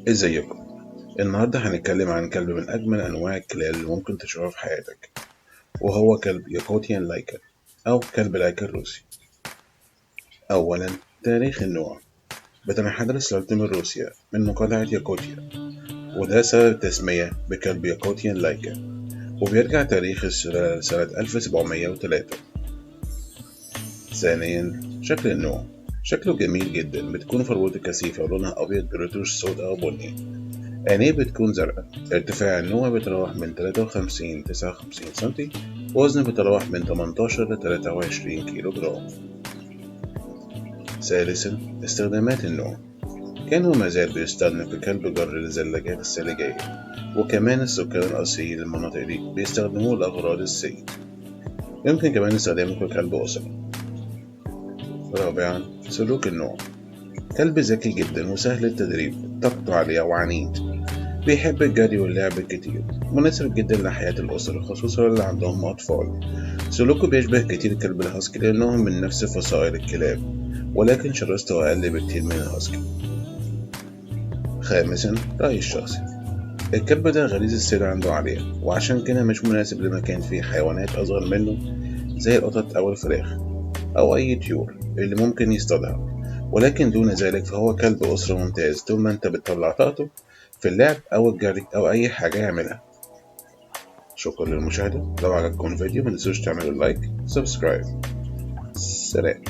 ازيكم؟ النهاردة هنتكلم عن كلب من أجمل أنواع الكلاب اللي ممكن تشوفها في حياتك، وهو كلب ياكوتيان لايكر أو كلب لايكر الروسي. أولا، تاريخ النوع. بتنحدر سلالته من روسيا من مقاطعة ياكوتيا، وده سبب التسمية بكلب ياكوتيان لايكر، وبيرجع تاريخ السلالة لسنة 1703. ثانيا، شكل النوع. شكله جميل جدا، بتكون فروته كثيفة ولونها أبيض برتوش سوداء أو بني. عينيه بتكون زرقاء. ارتفاع النوع بيتراوح من 53 ل 59 سنتي، ووزنه بيتراوح من 18 ل 23 كيلو جرام. ثالثا، استخدامات النوع. كان وما زال بيستخدم ككلب جر للزلاجات الثلجية، وكمان السكان الأصليين للمناطق دي بيستخدموه لأغراض الصيد. يمكن كمان استخدامه ككلب أسري. رابعا، سلوك النوع. كلب ذكي جدا وسهل التدريب، طاقته عالية وعنيد، بيحب الجري واللعب الكتير، مناسب جدا لحياة الأسرة خصوصا اللي عندهم أطفال. سلوكه بيشبه كتير الكلب الهاسكي لأنهم من نفس فصائل الكلاب، ولكن شراسته أقل بكتير من الهاسكي. خامسا، رأيي الشخصي. الكلب ده غريزة الصيد عنده عالية، وعشان كده مش مناسب لمكان فيه حيوانات أصغر منه زي القطط أو الفراخ أو أي طيور اللي ممكن يصطادها. ولكن دون ذلك فهو كلب أسرة ممتاز طول ما انت بتطلع طاقته في اللعب أو الجري أو أي حاجة يعملها. شكرا للمشاهدة. لو عجبكم الفيديو متنسوش تعملوا لايك سبسكرايب. سلام.